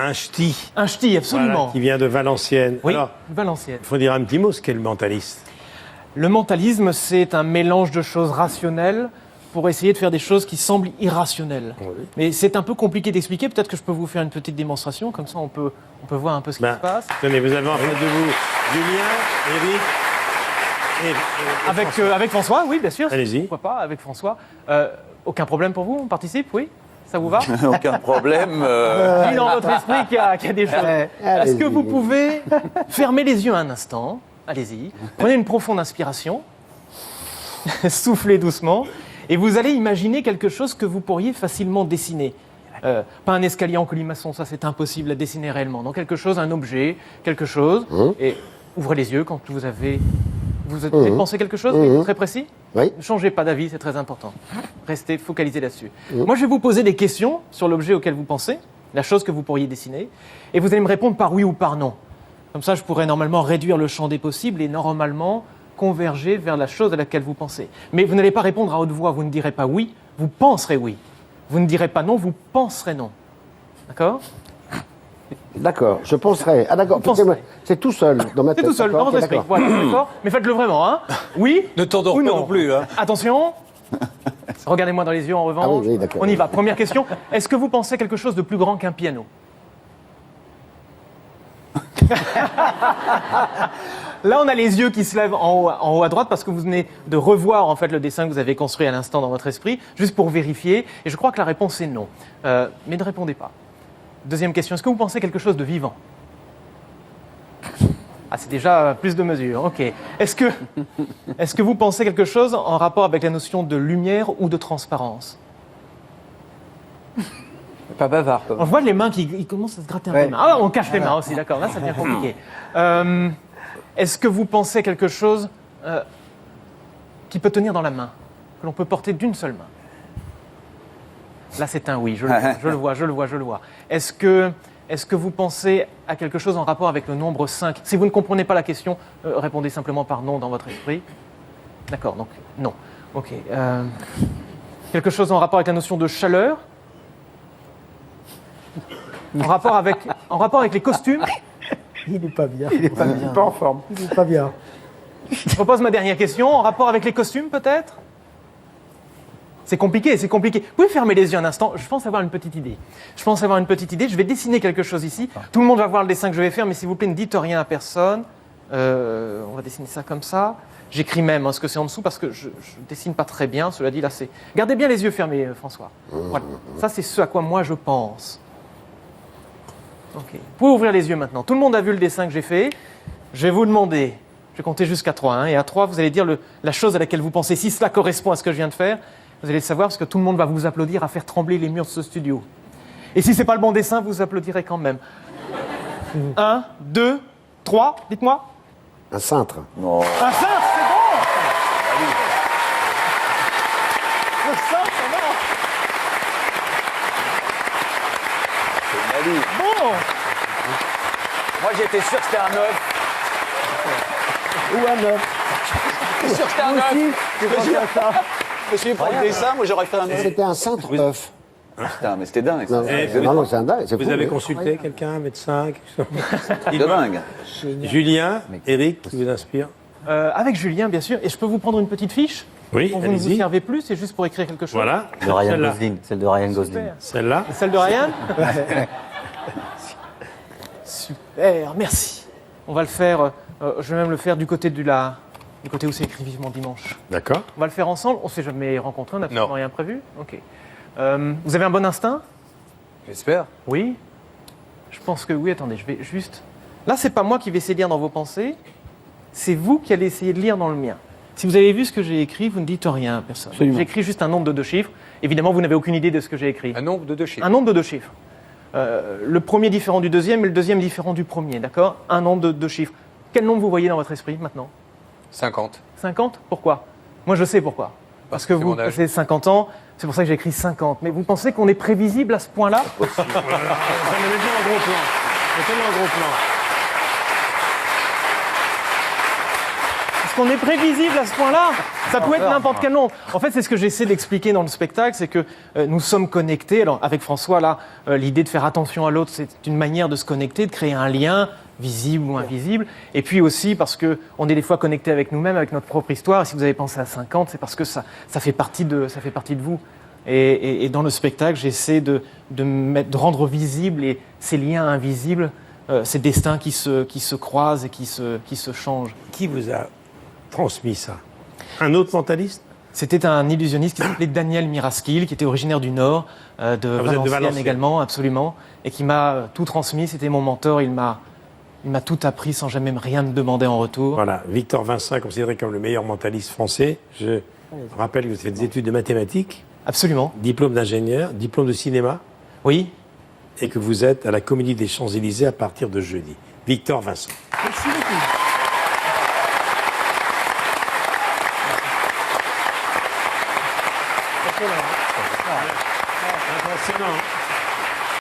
un ch'ti. Un ch'ti, absolument. Voilà, qui vient de Valenciennes. Oui, Alors, Valenciennes. il faut dire un petit mot, ce qu'est le mentaliste. Le mentalisme, c'est un mélange de choses rationnelles pour essayer de faire des choses qui semblent irrationnelles. Oui. Mais c'est un peu compliqué d'expliquer. Peut-être que je peux vous faire une petite démonstration, comme ça on peut voir un peu ce qui se passe. Tenez, vous avez en face de vous Julien, Eric et Avec François, oui, bien sûr. Allez-y. Pourquoi pas, avec François. Aucun problème pour vous? On participe, oui? Ça vous va? Aucun problème. Dis dans votre esprit qu'il y a des choses. Est-ce que vous pouvez fermer les yeux un instant? Allez-y. Prenez une profonde inspiration. Soufflez doucement. Et vous allez imaginer quelque chose que vous pourriez facilement dessiner. Pas un escalier en colimaçon, ça c'est impossible à dessiner réellement. Donc quelque chose, un objet, quelque chose. Et ouvrez les yeux quand vous avez... Vous avez pensé quelque chose, oui, très précis? Oui. Ne changez pas d'avis, c'est très important. Restez focalisés là-dessus. Moi, je vais vous poser des questions sur l'objet auquel vous pensez, la chose que vous pourriez dessiner, et vous allez me répondre par oui ou par non. Comme ça, je pourrais normalement réduire le champ des possibles et normalement converger vers la chose à laquelle vous pensez. Mais vous n'allez pas répondre à haute voix, vous ne direz pas oui, vous penserez oui. Vous ne direz pas non, vous penserez non. D'accord? D'accord, je penserai. Ah d'accord, penserez. c'est tout seul dans ma C'est tête. tout seul, dans d'accord, votre ok, esprit. d'accord. Voilà, d'accord? Mais faites-le vraiment, hein? Oui? Ne t'endors ou pas non non plus. Hein. Attention. Regardez-moi dans les yeux en revanche. Ah oui, d'accord. On y va. Première question. Est-ce que vous pensez quelque chose de plus grand qu'un piano? Là, on a les yeux qui se lèvent en haut à droite parce que vous venez de revoir en fait le dessin que vous avez construit à l'instant dans votre esprit, juste pour vérifier. Et je crois que la réponse est non. Mais ne répondez pas. Deuxième question. Est-ce que vous pensez quelque chose de vivant? Ah, c'est déjà plus de mesures. Ok. Est-ce que vous pensez quelque chose en rapport avec la notion de lumière ou de transparence? Pas bavard. On voit les mains qui commencent à se gratter un peu les mains. Ah, on cache les mains aussi, d'accord. Là, ça devient compliqué. Est-ce que vous pensez quelque chose qui peut tenir dans la main, que l'on peut porter d'une seule main? Là, c'est un oui. Je le vois. Est-ce que vous pensez à quelque chose en rapport avec le nombre 5? Si vous ne comprenez pas la question, répondez simplement par non dans votre esprit. D'accord, donc non. Ok. Quelque chose en rapport avec la notion de chaleur? En rapport avec les costumes? Il n'est pas bien. Il est pas en forme. Il n'est pas bien. Je propose ma dernière question. En rapport avec les costumes, peut-être? C'est compliqué. Vous pouvez fermer les yeux un instant. Je pense avoir une petite idée. Je vais dessiner quelque chose ici. Tout le monde va voir le dessin que je vais faire, mais s'il vous plaît, ne dites rien à personne. On va dessiner ça comme ça. J'écris même ce que c'est en dessous parce que je ne dessine pas très bien. Cela dit, là, c'est... Gardez bien les yeux fermés, François. Voilà. Ça, c'est ce à quoi moi je pense. Ok. Vous pouvez ouvrir les yeux maintenant. Tout le monde a vu le dessin que j'ai fait. Je vais vous demander, je vais compter jusqu'à 3. Hein, et à 3, vous allez dire la chose à laquelle vous pensez. Si cela correspond à ce que je viens de faire, vous allez le savoir parce que tout le monde va vous applaudir à faire trembler les murs de ce studio. Et si ce n'est pas le bon dessin, vous applaudirez quand même. 1, 2, 3, dites-moi. Un cintre. Non. Un cintre, c'est bon! Le cintre, c'est bon! C'est Mali. Bon! Moi, j'étais sûr que c'était un œuf. Ou un œuf. J'étais sûr que c'était un œuf. Tu pensais à ça? Je me suis dit, pour le dessin, moi, j'aurais fait un œuf. C'était un cintre œuf. Putain, mais c'était dingue. Non, Ça. non, c'est un dingue. c'est Vous fou, avez mais- consulté quelqu'un, un médecin quelque chose? De dingue. Julien, Eric, qui vous inspire? Avec Julien, bien sûr. Et je peux vous prendre une petite fiche? Oui, Pour vous ne vous allez-y. servez plus, c'est juste pour écrire quelque chose. Voilà. De Ryan Celle-là. Gosling, celle de Ryan Gosling. Super. Celle-là. Celle de Ryan? Super, merci. On va le faire, je vais même le faire du côté où c'est écrit Vivement Dimanche. D'accord. On va le faire ensemble, on ne s'est jamais rencontrés, on n'a absolument Non. rien prévu. Ok. Vous avez un bon instinct? J'espère. Oui. Je pense que oui, attendez, je vais juste... Là, c'est pas moi qui vais essayer de lire dans vos pensées, c'est vous qui allez essayer de lire dans le mien. Si vous avez vu ce que j'ai écrit, vous ne dites rien à personne. Absolument. J'ai écrit juste un nombre de 2 chiffres. Évidemment, vous n'avez aucune idée de ce que j'ai écrit. Un nombre de 2 chiffres. Un nombre de 2 chiffres. Le premier différent du deuxième et le deuxième différent du premier, d'accord? Un nombre de 2 chiffres. Quel nombre vous voyez dans votre esprit maintenant? 50. 50? Pourquoi? Moi, je sais pourquoi. Parce que c'est vous mon âge. avez 50 ans, c'est pour ça que j'ai écrit 50. Mais vous pensez qu'on est prévisible à ce point-là? Ça me met bien en gros plan. Mettez-le en gros plan. Parce qu'on est prévisible à ce point-là. Ça peut être n'importe quel nom. En fait, c'est ce que j'essaie d'expliquer dans le spectacle, c'est que nous sommes connectés. Alors, avec François, là, l'idée de faire attention à l'autre, c'est une manière de se connecter, de créer un lien visible ou invisible. Et puis aussi parce qu'on est des fois connecté avec nous-mêmes, avec notre propre histoire. Et si vous avez pensé à 50, c'est parce que ça fait partie de vous. Et dans le spectacle, j'essaie de rendre visibles ces liens invisibles, ces destins qui se croisent et qui se changent. Qui vous a transmis ça? Un autre mentaliste? C'était un illusionniste qui s'appelait Daniel Miraskil, qui était originaire du Nord, de vous êtes de Valenciennes Valenciennes également, absolument, et qui m'a tout transmis. C'était mon mentor, il m'a tout appris sans jamais rien me demander en retour. Voilà, Victor Vincent, considéré comme le meilleur mentaliste français. Je rappelle que vous faites des études de mathématiques, Absolument, diplôme d'ingénieur, diplôme de cinéma, oui. et que vous êtes à la Comédie des Champs-Élysées à partir de jeudi. Victor Vincent. Merci beaucoup. Impressionnant.